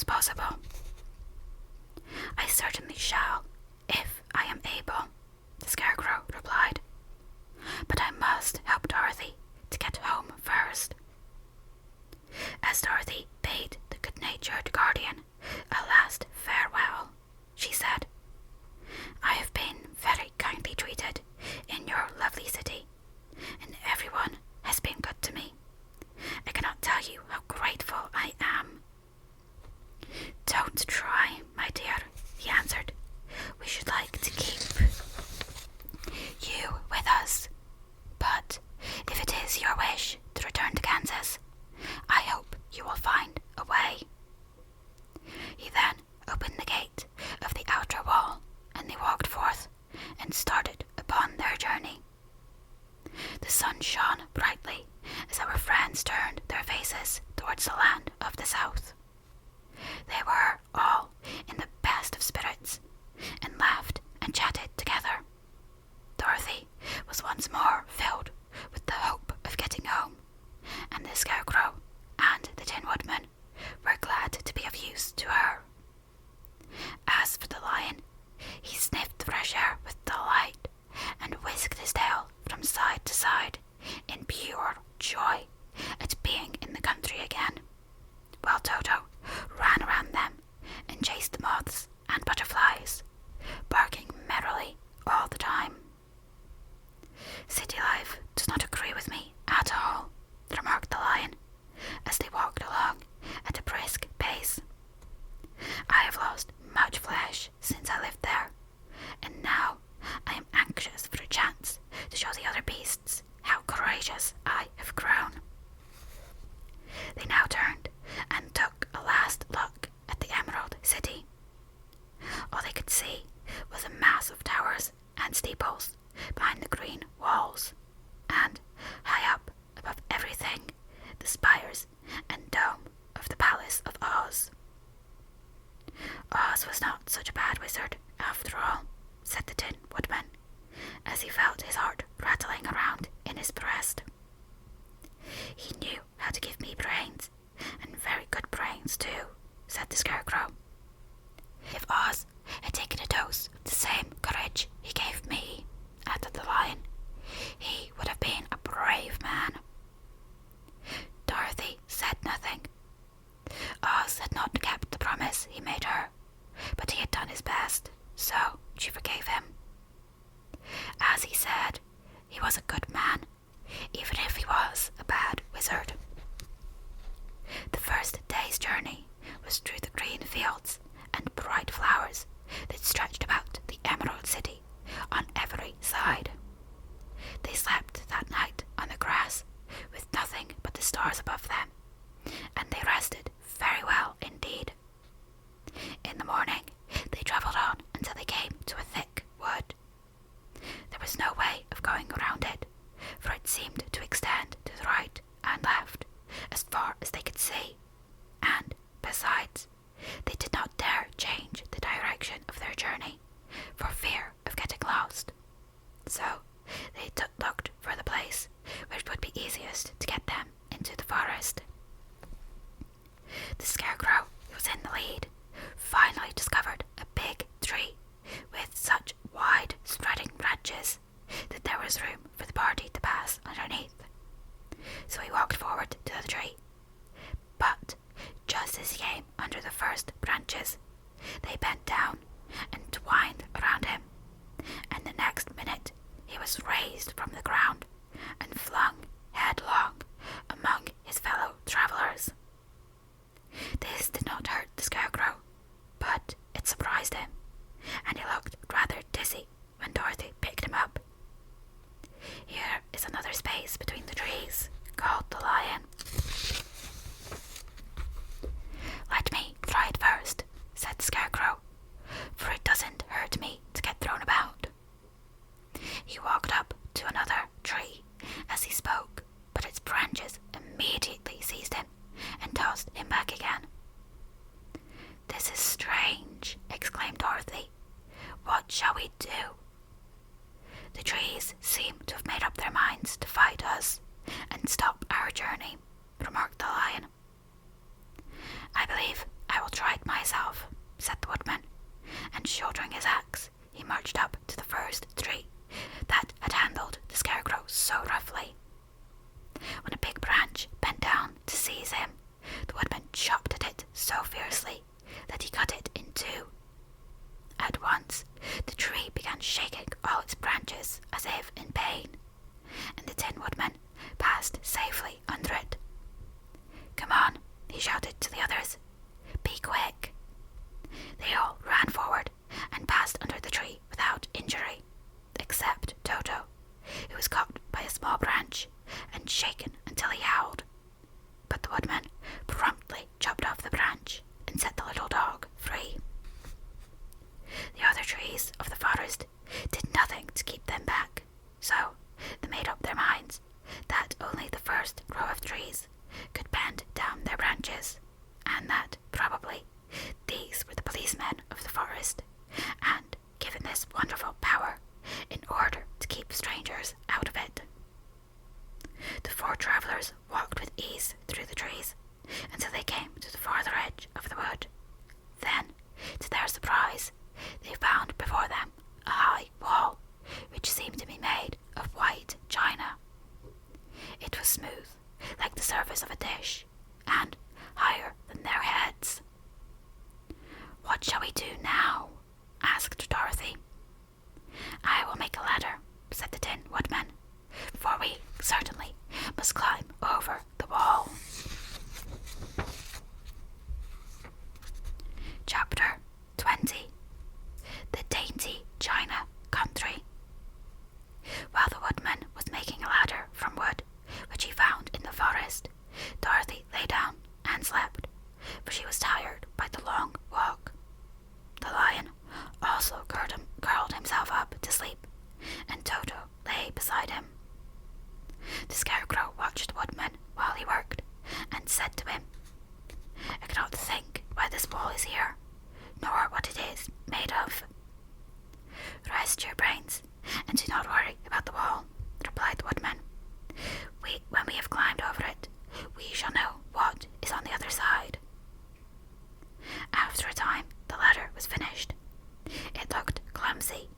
as possible. I certainly shall, if I am able, the Scarecrow replied. But I must help Dorothy to get home first. As Dorothy bade the good-natured guardian a last farewell, she said, I have been very kindly treated in your lovely city, and everyone has been good to me. I cannot tell you how grateful I am. Don't try, my dear, he answered. We should like to keep you with us. But if it is your wish to return to Kansas, I hope you will find a way. He then opened the gate of the outer wall, and they walked forth and started upon their journey. The sun shone brightly as our friends turned their faces towards the land of the south. They were all in the best of spirits, and laughed and chatted together. Dorothy was once more filled with the hope of getting home, and the Scarecrow and the Tin Woodman were glad to be of use to her. As for the Lion, he sniffed the fresh air with delight, and whisked his tail from side to side in pure joy at being in the country again, while Toto ran around them and chased the moths and butterflies, barking merrily all the time. City life does not agree with me at all, remarked the Lion, as they walked along at a brisk pace. I have lost much flesh since I lived there, and now I am anxious for a chance to show the other beasts how courageous I have grown. They now turned and took a last look at the Emerald City. All they could see was a mass of towers and steeples behind the green walls, and high up above everything, the spires and dome of the Palace of Oz. Oz was not such a bad wizard, after all, said the Tin Woodman, as he felt his heart rattling around in his breast. He knew how to give me brains, and very good brains too, said the Scarecrow. If Oz had taken a dose of the same courage he gave me, added the Lion, he would have been a brave man. Dorothy said nothing. Oz had not kept the promise he made her, but he had done his best, so she forgave him. As he said, he was a good man, even if he was a bad wizard. The first day's journey was through the green fields and bright flowers that stretched about the Emerald City on every side. They slept that night on the grass with nothing but the stars above them, and they rested very well indeed. In the morning, they travelled on until they came to a thick wood. There was no way of going around it, for it seemed to extend to the right and left as far as they could see, and, besides, they did not dare change the direction of their journey for fear of getting lost. So they looked for the place where it would be easiest to get them into the forest. The Scarecrow, who was in the lead, finally discovered a big tree with such wide spreading branches that there was room for the party to pass underneath. So he walked forward to the tree. But just as he came under the first branches, they bent down and twined around him, and the next minute he was raised from the ground and flung headlong among his fellow travellers. This did not hurt the Scarecrow, but it surprised him, and he looked rather dizzy when Dorothy picked him up. Here is another space between the trees, called the Lion. Let me try it first, said the Scarecrow, for it doesn't hurt me to get thrown about. He walked up to another tree as he spoke, but its branches immediately seized him and tossed him back again. This is strange, exclaimed Dorothy. What shall we do? The trees seem to have made up their minds to fight us and stop our journey, remarked the Lion. I believe I will try it myself, said the woodman, and shouldering his axe, he marched up to the first tree that had handled the scarecrow so roughly. When a big branch bent down to seize him, the woodman chopped at it so fiercely that he cut it in two. At once, the tree began shaking all its branches as if in pain, and the Tin Woodman passed safely under it. "Come on," he shouted to the others. "Be quick." They all ran forward and passed under the tree without injury, except Toto, who was caught by a small branch and shaken until he howled. But the woodman promptly chopped off the branch and set the little dog free. The other trees of the forest did nothing to keep them back, so they made up their minds that only the first row of trees could bend down their branches, and that probably these were the policemen of the forest, and given this wonderful power in order to keep strangers out of it. The four travellers walked with ease through the trees until they came to the farther edge of the wood. Then, to their surprise, they found before them a high wall, which seemed to be made of white china. It was smooth, like the surface of a dish, and higher than their heads. "What shall we do now?" asked Dorothy. "I will make a ladder," said the Tin Woodman, "for we certainly must climb over the wall." Chapter 20. The Dainty China Country. While the woodman was making a ladder from wood, which he found in the forest, Dorothy lay down and slept, for she was tired by the long walk. The lion also curled himself up to sleep, and Toto lay beside him. The scarecrow watched the woodman while he worked, and said to him, "I cannot think why this wall is here, nor what it is made of." "Rest your brains, and do not worry about the wall," replied the woodman. When we have climbed over it, we shall know what is on the other side." After a time, the ladder was finished. It looked clumsy,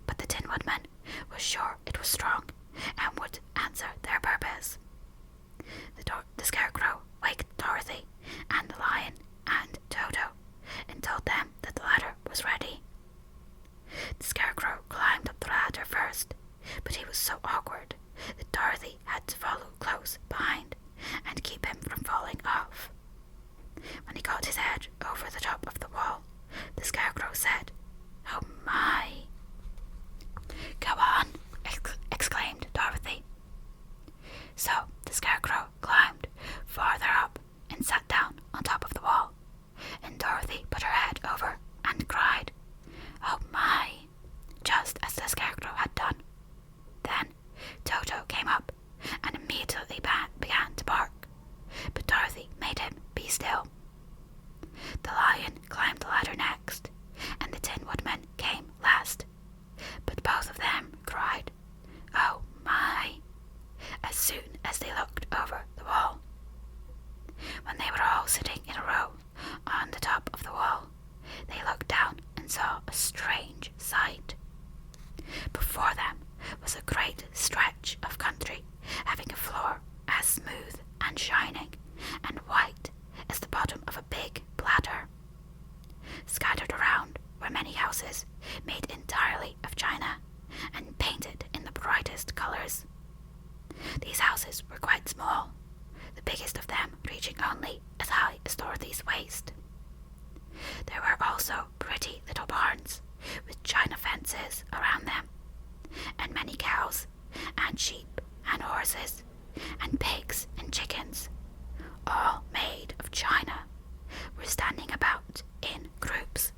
but the Tin Woodman was sure it was strong and would answer their purpose. The scarecrow waked Dorothy and the lion and Toto and told them that the ladder was ready. The scarecrow climbed up the ladder first, but he was so awkward that Dorothy had to follow close behind and keep him from falling off. When he got his head over the top of the wall, the scarecrow said, "Oh my!" "Go on!" exclaimed Dorothy. So the scarecrow climbed farther up and sat down on top of the wall, and Dorothy put her head over and cried, "Oh my!" just as the scarecrow had done. Then Toto came up and immediately began to bark, but Dorothy made him be still. The lion climbed the ladder next, and the Tin Woodman came last, but both of them cried, "Oh my!" as soon as they looked over the wall. When they were all sitting in a row on the top of the wall, they looked down and saw a strange sight. Before them was a great stretch of country, having a floor as smooth and shining and white as the bottom of a big bladder. Scattered around were many houses made entirely of china and painted in the brightest colours. These houses were quite small, the biggest of them reaching only as high as Dorothy's waist. There were also pretty little barns with china fences around them, and many cows and sheep and horses and pigs and chickens, all made of china, were standing about in groups.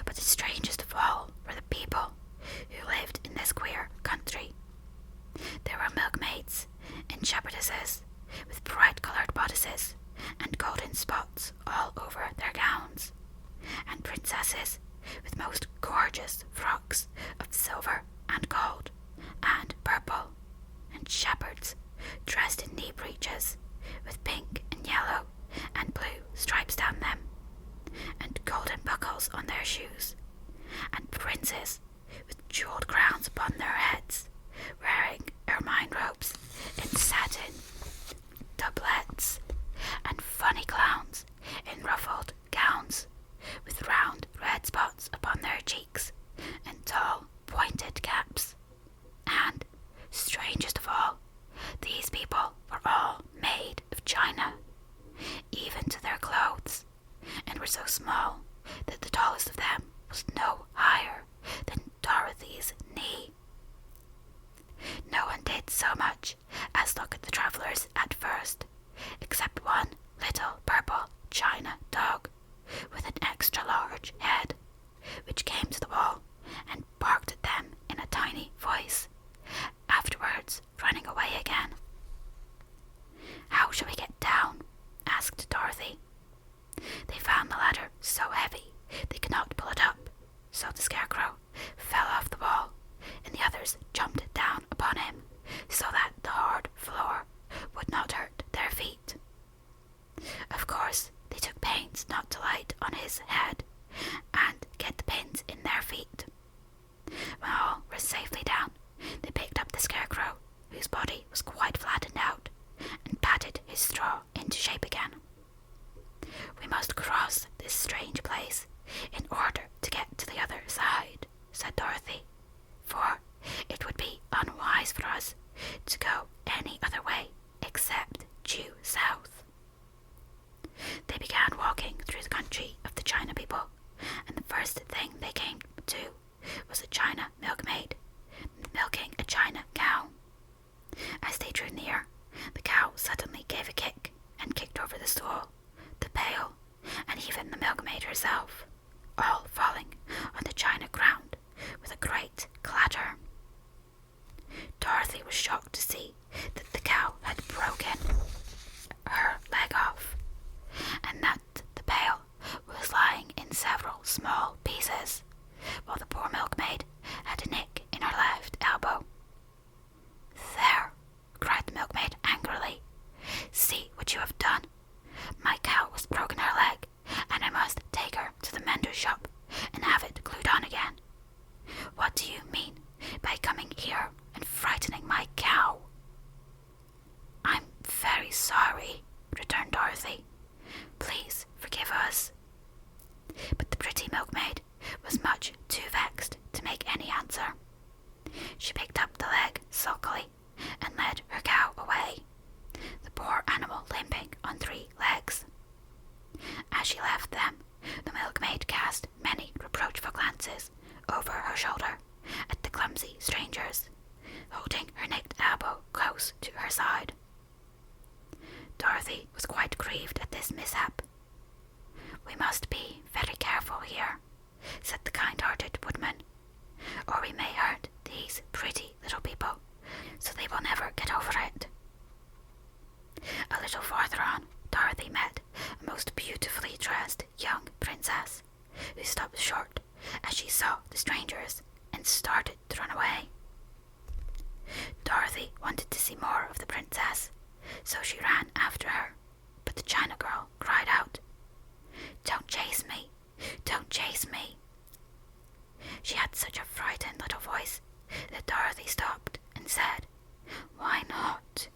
But the strangest of all were the people who lived in this queer country. There were milkmaids and shepherdesses with bright-coloured bodices and golden spots all over their gowns, and princesses with most gorgeous frocks of silver and gold and purple, and shepherds dressed in knee breeches with pink and yellow and blue stripes nails on their shoes, and princes with jeweled crowns upon their heads, wearing ermine robes and satin doublets, and funny clowns in ruffled gowns with round red spots upon their cheeks and tall pointed caps. And, strangest of all, these people were all made of china, even to their clothes, and were so small that the tallest of them was no higher than Dorothy's knee. No one did so much as look at the travellers at first, except one little purple china dog with an extra large head, which came to the wall and barked at them in a tiny voice, afterwards running away again. "How shall we get down?" asked Dorothy. They found the ladder so heavy they could not pull it up, so the Scarecrow fell off the wall, and the others jumped down upon him, so that the hard floor would not hurt their feet. Of course, they took pains not to light on his head and get the pins in their feet. When all were safely down, they picked up the Scarecrow, whose body was quite flattened out, and patted his straw into shape again. "We must cross this strange place in order to get to the other side," said Dorothy, "for it would be unwise for us to go any other way except due south." They began walking through the country of the China people, and the first thing they came to was a China milkmaid milking a China cow. As they drew near, the cow suddenly gave a kick and kicked over the stool, the pail, and even the milkmaid herself, all falling on the china ground with a great clatter. Dorothy was shocked to see that the cow had broken her leg off, and that the pail was lying in several small pieces, while the poor milkmaid had a nick in her left elbow. "There!" cried the milkmaid angrily. "See what you have done! My cow has broken her leg, and I must take her to the mender's shop and have it glued on again. What do you mean by coming here and frightening my cow?" "I'm very sorry," returned Dorothy. "Please forgive us." But the pretty milkmaid was much too vexed to make any answer. She picked up the leg sulkily and led her cow away, the poor animal limping on 3 legs. As she left them, the milkmaid cast many reproachful glances over her shoulder at the clumsy strangers, holding her nicked elbow close to her side. Dorothy was quite grieved at this mishap. "We must be very careful here," said the kind-hearted woodman, "or we may hurt these pretty little people, so they will never get over it." A little farther on, Dorothy met a most beautifully dressed young princess, who stopped short as she saw the strangers and started to run away. Dorothy wanted to see more of the princess, so she ran after her, but the China girl cried out, "Don't chase me! Don't chase me!" She had such a frightened little voice that Dorothy stopped and said, "Why not?"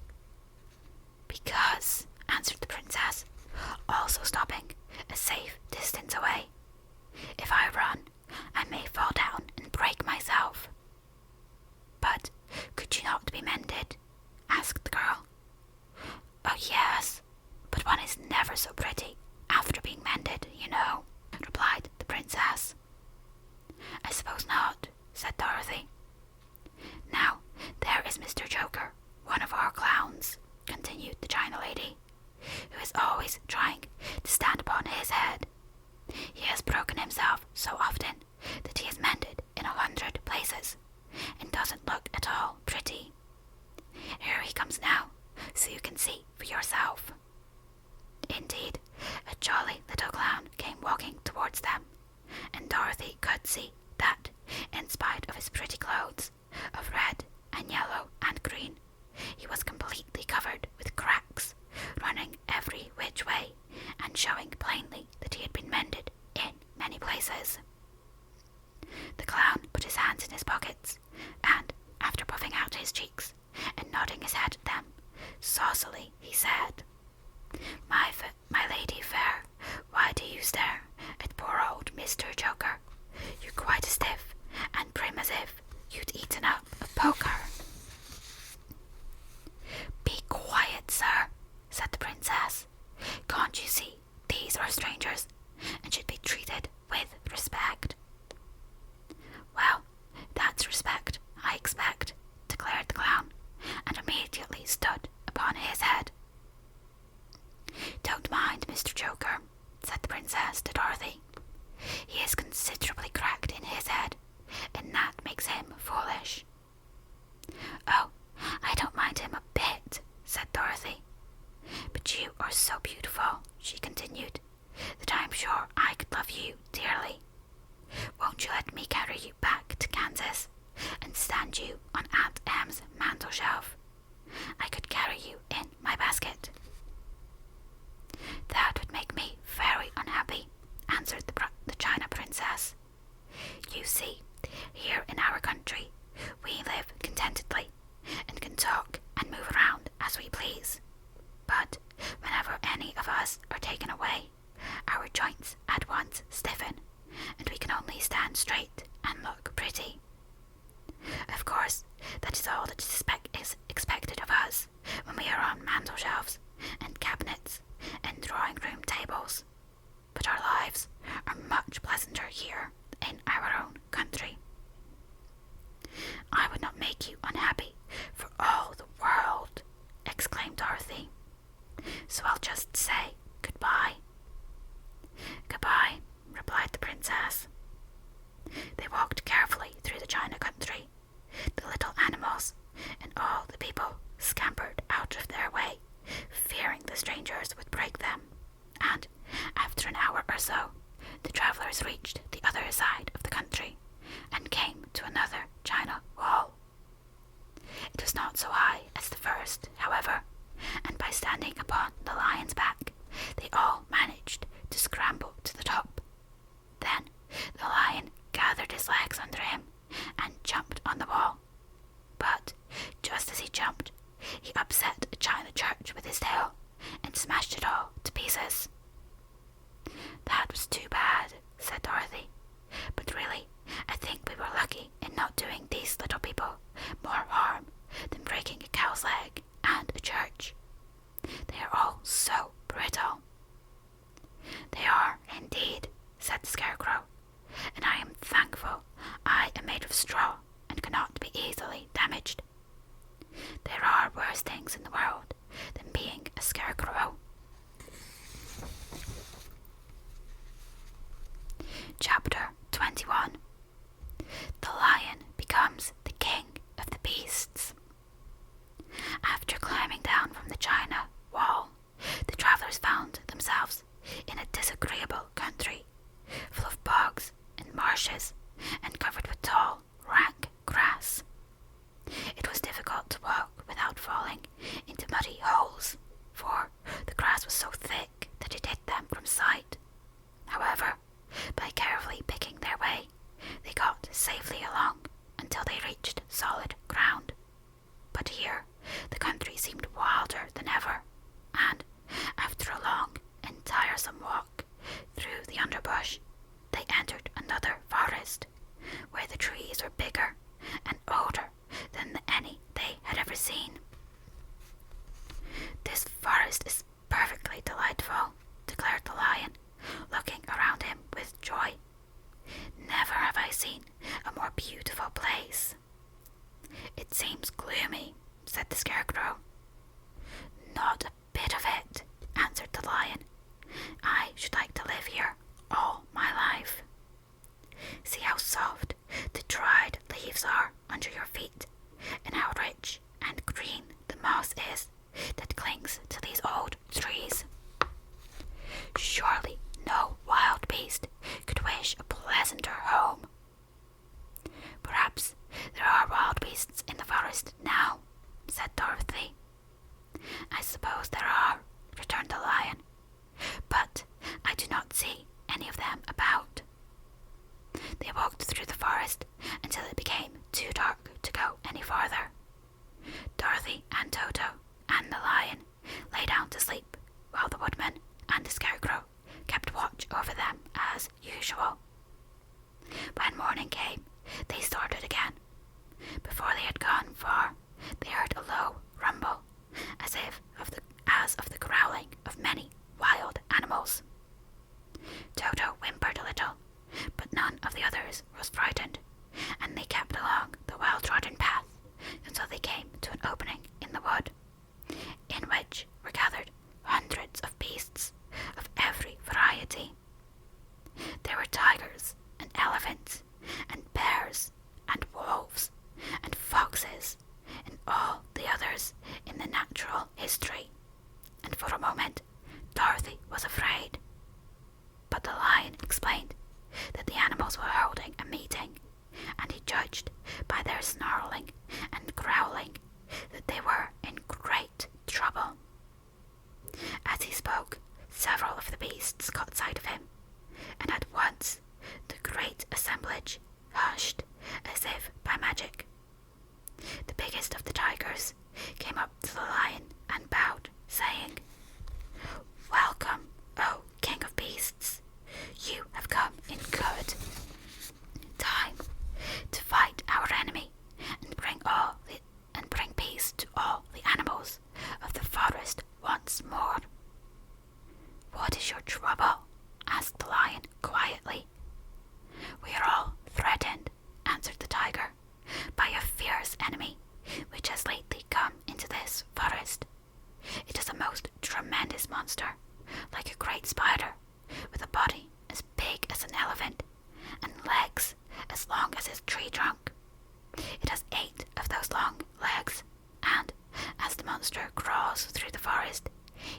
"Because," answered the princess, also stopping a safe distance away, "if I run, I may fall down and break myself." "But could you not be mended?" asked the girl. "Oh yes, but one is never so pretty after being mended, you know," replied the princess. "I suppose not," said Dorothy. "Now, there is Mr. Joker, one of our clowns," continued the China lady, "who is always trying to stand upon his head. He has broken himself so often that he is mended in 100 places, and doesn't look at all pretty. Here he comes now, so you can see for yourself." Indeed, a jolly little clown came walking towards them, and Dorothy could see that, in spite of his pretty clothes of red and yellow and green, he was completely covered with cracks, running every which way, and showing plainly that he had been mended in many places. The clown put his hands in his pockets, and, after puffing out his cheeks and nodding his head at them, saucily he said, My lady fair, why do you stare at poor old Mr. Joker? You're quite as stiff and prim as if you'd eaten up a poker. Be quiet, sir, said the princess. Can't you see these are strangers and should be treated with respect? Well, that's respect, I expect, declared the clown, and immediately stood upon his head. Don't mind Mr. Joker, said the princess to Dorothy. He is considerably cracked in his head, and that makes him foolish. Oh, I don't mind him a bit, said Dorothy. But you are so beautiful, she continued, that I am sure I could love you dearly. Won't you let me carry you back to Kansas and stand you on Aunt Em's mantel shelf? I could carry you in my basket. That would make me very unhappy, answered the China princess. You see, here in our country, we live contentedly and can talk and move around as we please. But whenever any of us are taken away, our joints at once stiffen, and we can only stand straight and look pretty. Of course, that is all that is expected of us when we are on mantel shelves and cabinets and drawing-room tables. But our lives are much pleasanter here in our own country. I would not make you unhappy for all the world, exclaimed Dorothy. So I'll just say goodbye. Goodbye, replied the princess. They walked carefully through the China country. The little animals and all the people scampered out of their way, fearing the strangers would break them, and after an hour or so, the travellers reached the other side of the country and came to another China wall. It was not so high as the first, however, and by standing upon the lion's back, they all managed to scramble to the top. Then the lion gathered his legs under him and jumped on the wall. But just as he jumped, he upset a china church with his tail and smashed it all to pieces. That was too bad, said Dorothy. But really, I think we were lucky in not doing these little people more harm than breaking a cow's leg and a church. They are all so brittle. They are, indeed, said the Scarecrow, and I am thankful I am made of straw and cannot be easily damaged. There are worse things in the world than being a scarecrow. Chapter 21. The Lion Becomes the King of the Beasts. After climbing down from the China wall, the travellers found themselves in a disagreeable country, full of bogs and marshes, and covered with tall, rank grass. It was difficult to walk without falling into muddy holes, for the grass was so thick that it hid them from sight. However, by carefully picking too dark to go any farther. Dorothy and Toto and the lion lay down to sleep, while the woodman and the scarecrow kept watch over them as usual. When morning came, they started again. Before they had gone far, they heard a low rumble, as of the growling of many wild animals. Toto whimpered a little, but none of the others was frightened, and they kept along the well-trodden path until they came to an opening in the wood, in which were gathered hundreds of beasts of every variety. There were tigers and elephants and bears and wolves and foxes and all the others in the natural history, and for a moment Dorothy was afraid. But the lion explained that the animals were holding a meeting, and he judged by their snarling and growling that they were in great trouble. As he spoke, several of the beasts caught sight of him, and at once the great assemblage hushed as if by magic. The biggest of the tigers came up to the lion and bowed, saying, "Welcome, O King of Beasts. You have come in good time to fight our enemy and bring peace to all the animals of the forest once more." "What is your trouble?" asked the lion quietly. "We are all threatened," answered the tiger, "by a fierce enemy which has lately come into this forest. It is a most tremendous monster, like a great spider, with a body as big as an elephant and legs as long as a tree trunk. It has 8 of those long legs, and as the monster crawls through the forest,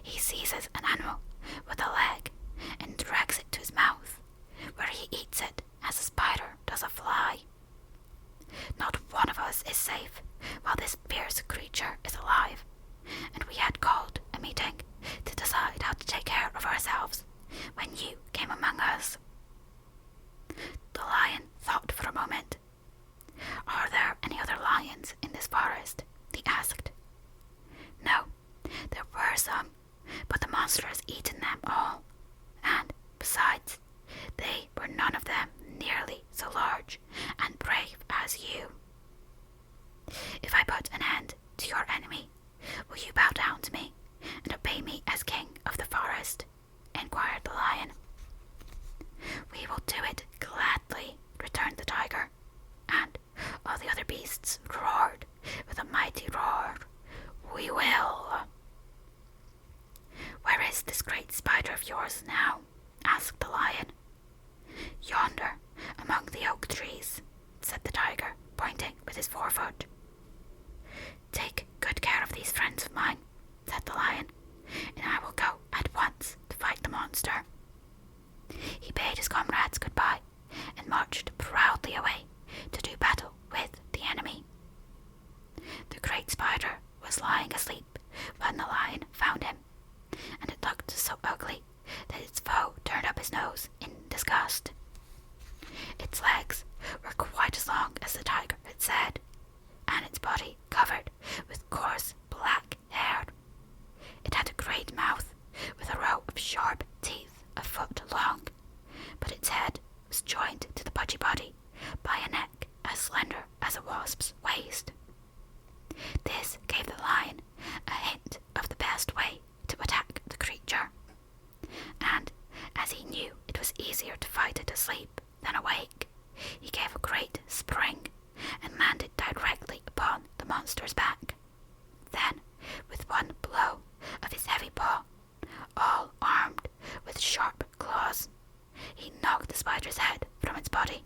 he seizes an animal with a leg and drags it to his mouth, where he eats it as a spider does a fly. Not one of us is safe while this fierce creature is alive, and we had called a meeting to decide how to take care of ourselves when you came among us." The lion thought for a moment. "Are there any other lions in this forest?" he asked. "No, there were some, but the monster has eaten them all, and besides, they were none of them nearly so large and brave as you." "If I put an end to your enemy, will you bow down to me and obey me as king of the forest?" inquired the lion. "We will do it gladly," returned the tiger, and all the other beasts roared with a mighty roar, "We will." "Where is this great spider of yours now?" asked the lion. "Yonder, among the oak trees," said the tiger, pointing with his forefoot. "Take good care of these friends of mine," said the lion, "and I will go at once to fight the monster." He bade his comrades goodbye and marched proudly away to do battle with the enemy. The great spider was lying asleep when the lion found him, and it looked so ugly that its foe turned up his nose in disgust. Its legs were quite as long as the tiger had said, and its body covered with coarse black hair. It had a great mouth with a row of sharp teeth a foot long, but its head was joined to the pudgy body by a neck as slender as a wasp's waist. This gave the lion a hint of the best way to attack the creature, and as he knew it was easier to fight it asleep than awake, he gave a great spring and landed directly upon the monster's back. Then, with one blow of his heavy paw, all armed with sharp claws, he knocked the spider's head from its body.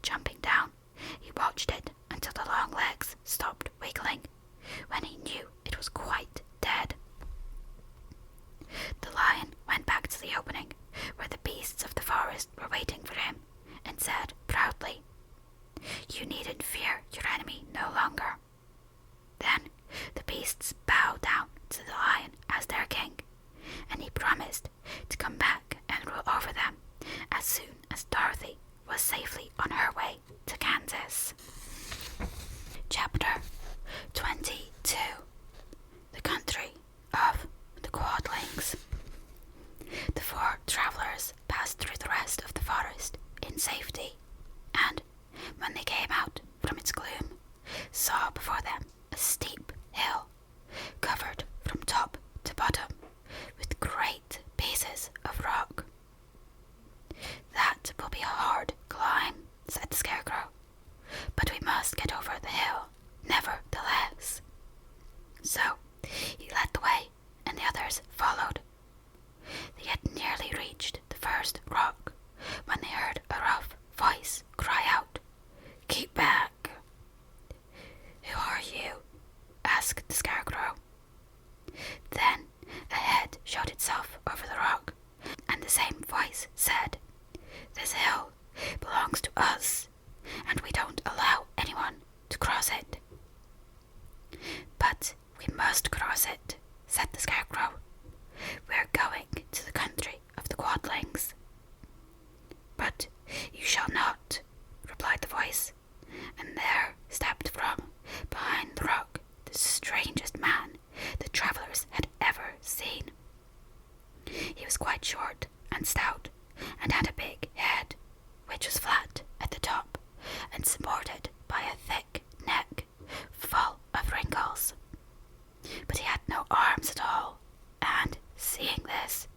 Jumping down, he watched it until the long legs stopped wiggling, when he knew it was quite dead. The lion went back to the opening where the beasts of the forest were waiting for him, and said proudly, "You needn't fear your enemy no longer." Then the beasts bowed down to the lion as their king, and he promised to come back and rule over them as soon as Dorothy was safely on her way to Kansas. Chapter 22. The Country of the Quadlings. The four travellers passed through the rest of the forest in safety, and when they came out from its gloom, saw before them a steep hill, covered from top to bottom with great pieces of rock. "That will be a hard climb," said the Scarecrow, "but we must get over the hill, nevertheless." So he led the way, and the others followed. They had nearly reached the first rock when they heard a rough voice cry out, "Keep back!" "Who are you?" asked the Scarecrow. Then a head showed itself over the rock, and the same voice said, "This hill belongs to us, and we don't allow anyone to cross it." "But we must cross it," said the Scarecrow. "We're going to the country of the Quadlings." "But you shall not," replied the voice, and there stepped from behind the rock the strangest man the travellers had ever seen. He was quite short and stout, and had a big head, which was flat at the top and supported by a thick neck full of wrinkles. But he had no arms at all, and, seeing this,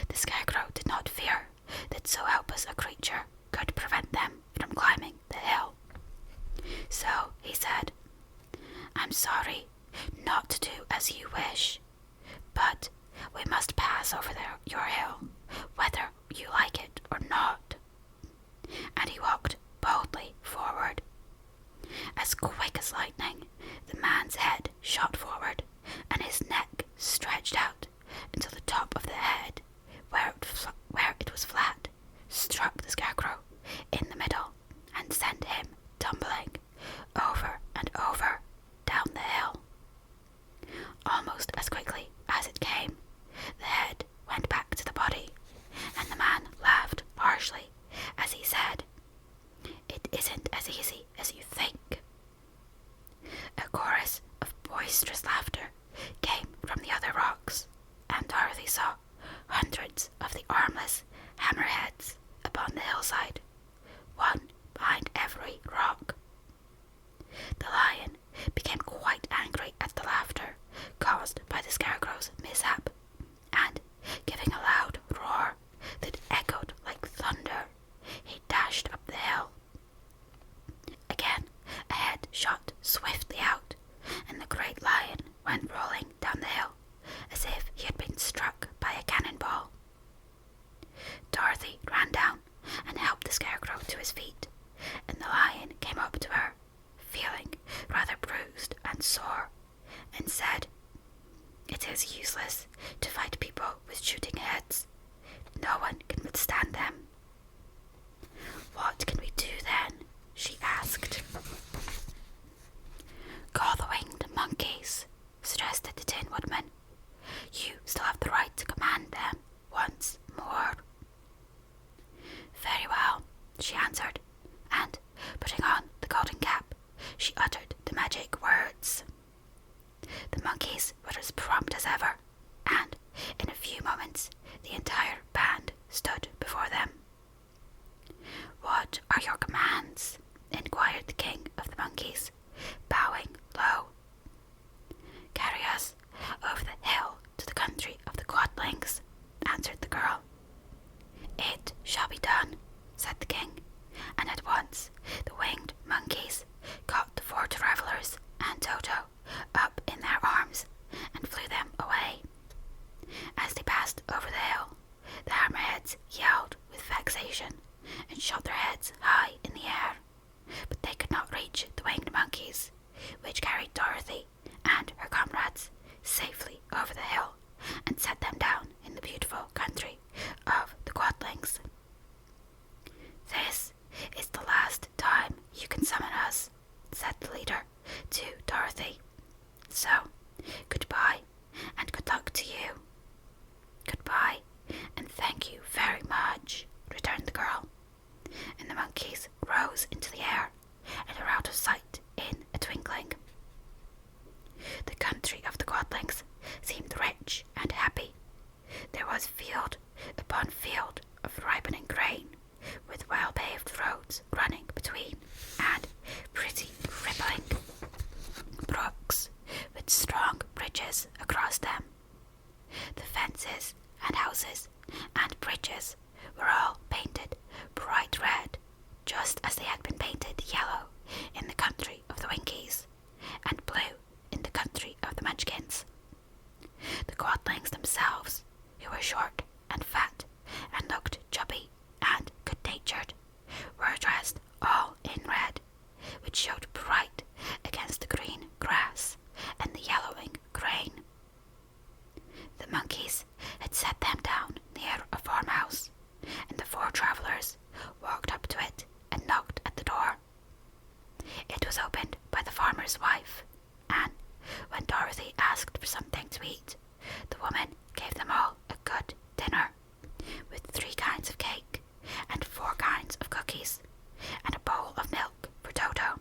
the Scarecrow did not fear that so helpless a creature could prevent them from climbing the hill. So he said, "I'm sorry not to do as you wish, but we must pass over your hill, whether you like it or not." And he walked boldly forward. As quick as lightning, the man's head shot forward, and his neck stretched out until the top of the head, where it was flat, struck the Scarecrow in the middle and sent him tumbling over and over down the hill. Almost as quickly as it came, the head went back to the body, and the man laughed harshly as he said, "It isn't as easy as you think." A chorus of boisterous laughter came from the other rocks, and Dorothy saw hundreds of the armless hammerheads upon the hillside, one behind every rock. The lion became quite angry at the laughter caused by the Scarecrow's mishap, and, giving a loud roar that echoed like thunder, he dashed up the hill. Again, a head shot swiftly out, and the great lion went rolling down the hill as if he had been struck by a cannonball. Dorothy ran down and helped the Scarecrow to his feet, and the lion came up to her, feeling rather bruised and sore, and said, "It is useless to fight people with shooting heads. No one can withstand them." "What can we do then?" she asked. "Call the winged monkeys," suggested the Tin Woodman. "You still have the right to command them once more." "Very well," she answered, and, putting on the golden cap, she uttered the magic words. The monkeys were as prompt as ever, and in a few moments the entire band stood before them. "What are your commands?" inquired the king of the monkeys, bowing low. "Carry us over the hill to the country of the Quadlings," answered the girl. "It shall be done," said the king, and at once the winged monkeys caught the four travellers and Toto up in their arms and flew them away. As they passed over the hill, the hammerheads yelled with vexation and shot their heads high in the air, but they could not reach the winged monkeys, which carried Dorothy and her comrades safely over the hill and set them down in the beautiful country of the Quadlings. "This is the last time you can summon us," said the leader to Dorothy. "So, goodbye, and good luck to you." "Goodbye, and thank you very much," returned the girl, and the monkeys rose into the air and were out of sight in a twinkling. country of the Quadlings seemed rich and happy. There was field upon field of ripening grain, with well-paved roads running between, and pretty rippling brooks with strong bridges across them. The fences and houses and bridges were all painted bright red, just as they had been painted yellow in the country of the Winkies, and blue in the country of the Munchkins. The Quadlings themselves, who were short and fat and looked chubby and good-natured, were dressed all in red, which showed bright against the green grass and the yellowing grain. The monkeys had set them down near a farmhouse, and the four travellers walked up to it and knocked at the door. It was opened by the farmer's wife, and when Dorothy asked for something to eat, the woman gave them all a good dinner, with 3 kinds of cake and 4 kinds of cookies, and a bowl of milk for Toto.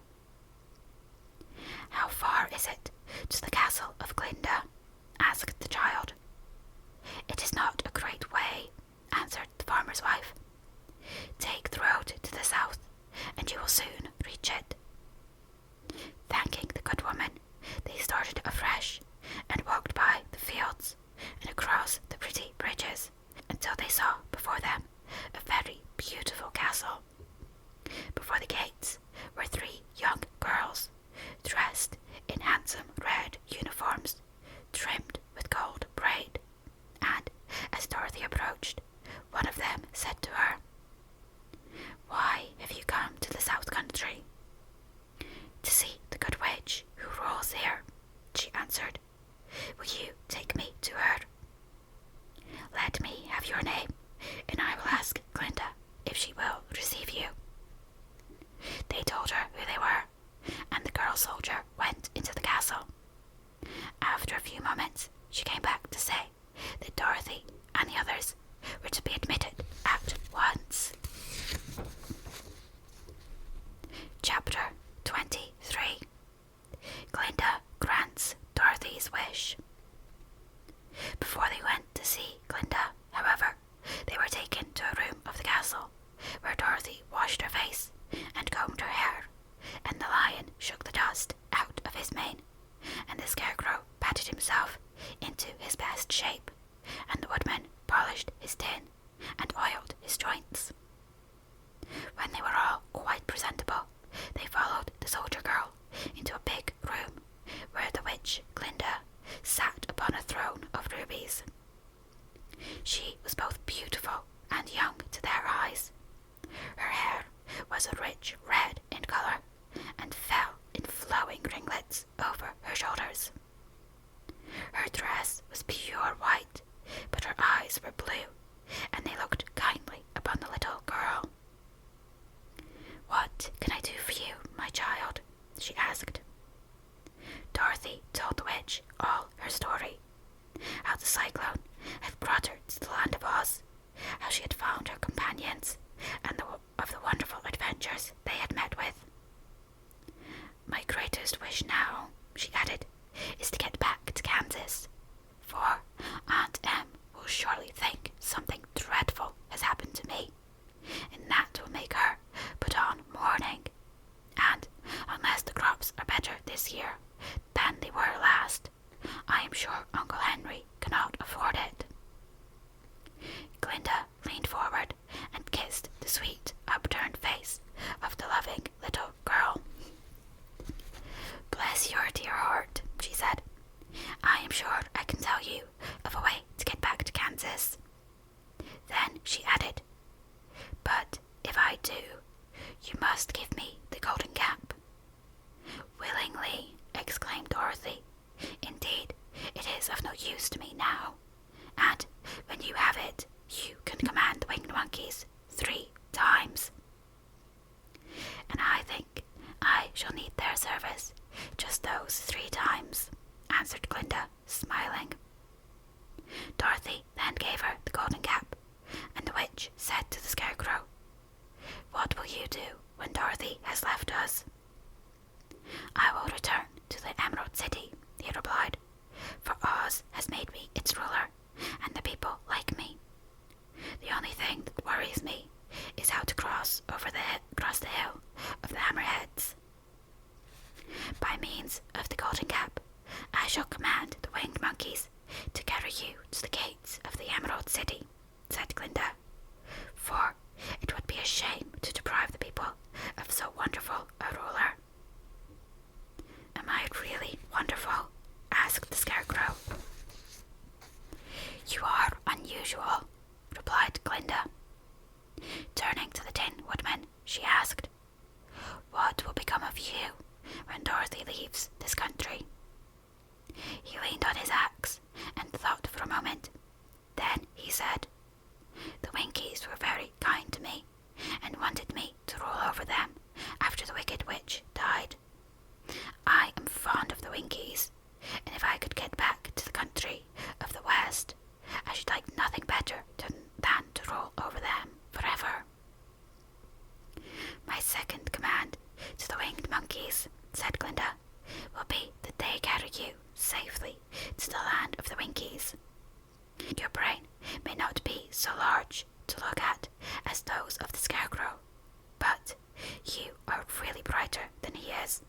"How far is it to the castle of Glinda?" asked the child. "It is not a great way," answered the farmer's wife. "Take the road to the south, and you will soon reach it." Thanking the good woman, they started afresh and walked by the fields and across the pretty bridges until they saw before them a very beautiful castle. Before the gates were 3 young girls, dressed in handsome red uniforms, trimmed with gold braid, and as Dorothy approached, one of them said to her, "Why have you come to the South Country?" "To see the good witch who rules here," she answered. "Will you take me to her?" "Let me have your name, and I will ask Glinda if she will receive you." They told her who they were, and the girl soldier went into the castle. After a few moments, she came back to say that Dorothy and the others were to be admitted at once. Chapter 23. Glinda grants Dorothy's wish. Before they went to see Glinda, however, they were taken to a room of the castle, where Dorothy washed her face and combed her hair, and the lion shook the dust out of his mane, and the scarecrow patted himself into his best shape, and the woodman polished his tin and oiled his joints. When they were all quite presentable, they followed the soldier girl into a big room, where the witch Glinda sat upon a throne of rubies. She was both beautiful and young to their eyes. Her hair was a rich red in colour, and fell in flowing ringlets over her shoulders. Her dress was pure white, but her eyes were blue, and they looked kindly upon the little girl. "What can I do for you, my child?" she asked. Dorothy told the witch all her story, how the cyclone had brought her to the land of Oz, how she had found her companions, and of the wonderful adventures they had met with. "My greatest wish now," she added, "is to get back to Kansas, for Aunt Em will surely think something dreadful has happened to me, and that will make her put on mourning. And unless the crops are better this year than they were last, I am sure Uncle Henry cannot afford it." Glinda leaned forward and kissed the sweet, upturned face of the loving little girl. "Bless your dear heart," she said. "I am sure I can tell you of a way to get back to Kansas." Then she added, "But if I do, you must give me the golden cap." "Willingly," exclaimed Dorothy. "Indeed, it is of no use to me now, and when you have it, you can command the winged monkeys 3 times." "And I think I shall need their service just those 3 times," answered Glinda, smiling. Dorothy then gave her the golden cap, and the witch said to the scarecrow, "What will you do when Dorothy has left us?" "I will return to the Emerald City," he replied, monkeys, said Glinda, will be that they carry you safely to the land of the Winkies. Your brain may not be so large to look at as those of the Scarecrow, but you are really brighter than he is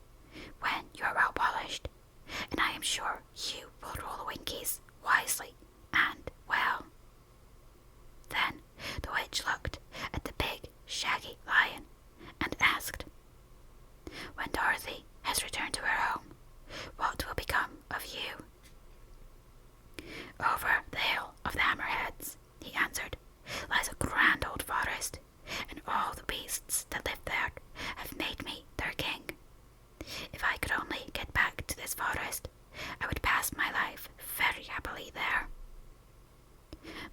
when you are well polished, and I am sure you will rule the Winkies wisely and well. Then the witch looked at the big, shaggy lion and asked, when Dorothy has returned to her home, what will become of you? Over the hill of the Hammerheads, he answered, lies a grand old forest, and all the beasts that live there have made me their king. If I could only get back to this forest, I would pass my life very happily there.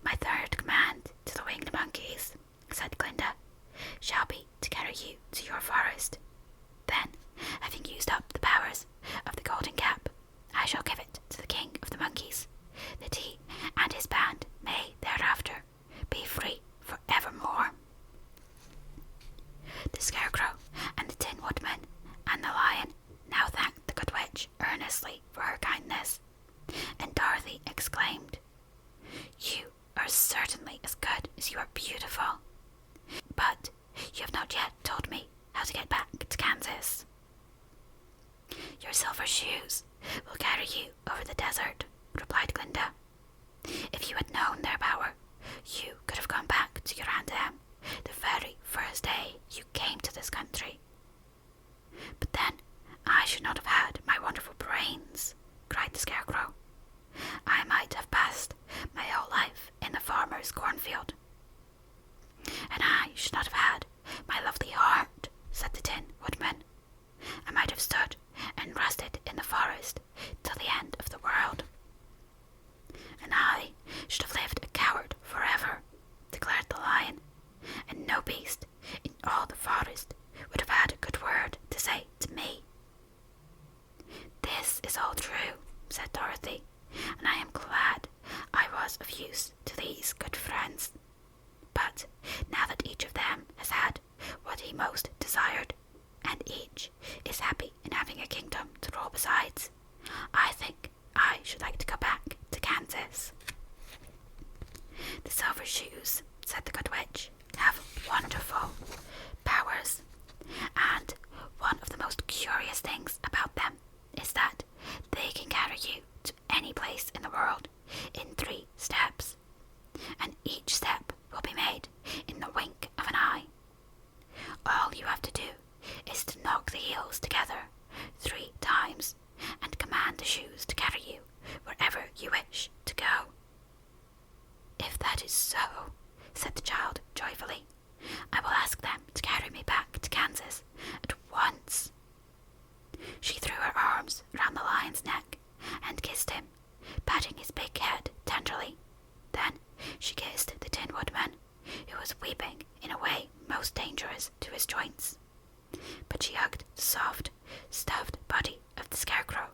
My third command to the winged monkeys, said Glinda, shall be to carry you to your forest. Then, having used up the powers of the golden cap, I shall give it to the king of the monkeys, that he and his band may thereafter be free for evermore. The Scarecrow and the Tin Woodman and the Lion now thanked the Good Witch earnestly for her kindness, and Dorothy exclaimed, you are certainly as good as you are beautiful, but you have not yet told me how to get back to Kansas. Your silver shoes will carry you over the desert, replied Glinda. If you had known their power, you could have gone back to your Aunt Em the very first day you came to this country. But then I should not have had my wonderful brains, cried the Scarecrow. I might have passed my whole life in the farmer's cornfield. And I should not have had my lovely heart, said the Tin Woodman. I might have stood and rested in the forest till the end of the world. And I should have lived a coward forever, declared the Lion, and no beast in all the forest would have had a good word to say to me. This is all true, said Dorothy, and I am glad I was of use to these good friends. But now that each of them has had what he most desired, and each is happy in having a kingdom to rule besides, I think I should like to go back to Kansas. The Silver Shoes, said the Good Witch, have wonderful powers, and one of the most curious things about them is that they can carry you to any place in the world in 3 steps, and each step will be made in the wink of an eye. All you have to do is to knock the heels together 3 times and command the shoes to carry you wherever you wish to go. If that is so, said the child joyfully, I will ask them to carry me back to Kansas at once. She threw her arms round the lion's neck and kissed him, patting his big head tenderly. Then she kissed the Tin Woodman, who was weeping in a way most dangerous to his joints. But she hugged the soft, stuffed body of the Scarecrow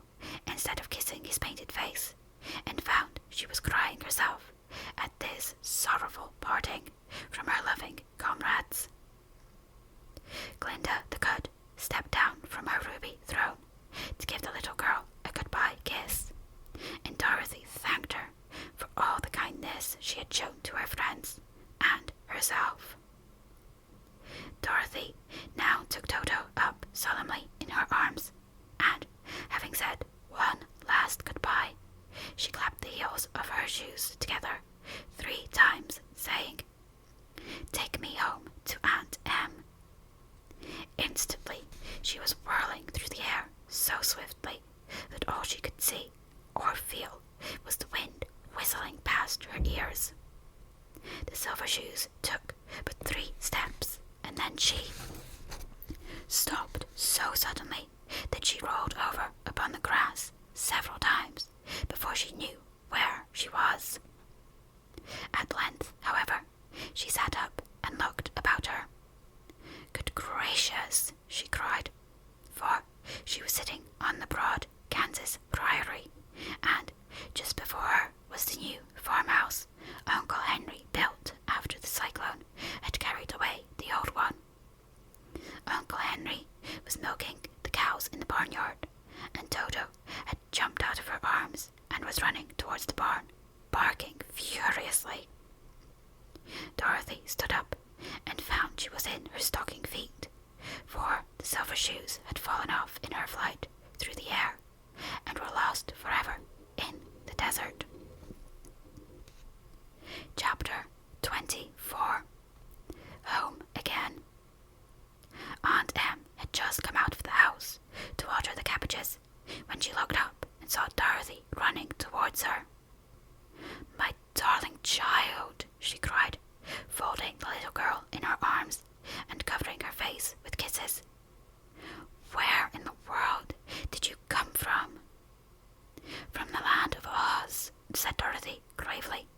instead of kissing his painted face, and found she was crying herself at this sorrowful parting from her loving comrades. Glinda the Good stepped down from her ruby throne to give the little girl a goodbye kiss, and Dorothy thanked her for all the kindness she had shown to her friends and herself. Dorothy now took Toto up solemnly in her arms, and, having said one last goodbye, she clapped the heels of her shoes together 3 times, saying, "Take me home to Aunt Em." Instantly she was whirling through the air so swiftly that all she could see or feel was the wind whistling past her ears. The Silver Shoes took but 3 steps, and then she stopped so suddenly that she rolled over upon the grass several times before she knew where she was. At length, however, she sat up and looked about her. "Good gracious!" she cried, for she was sitting on the broad Kansas priory, and just before her was the new farmhouse Uncle Henry built after the cyclone had carried away the old one. Uncle Henry was milking the gravely.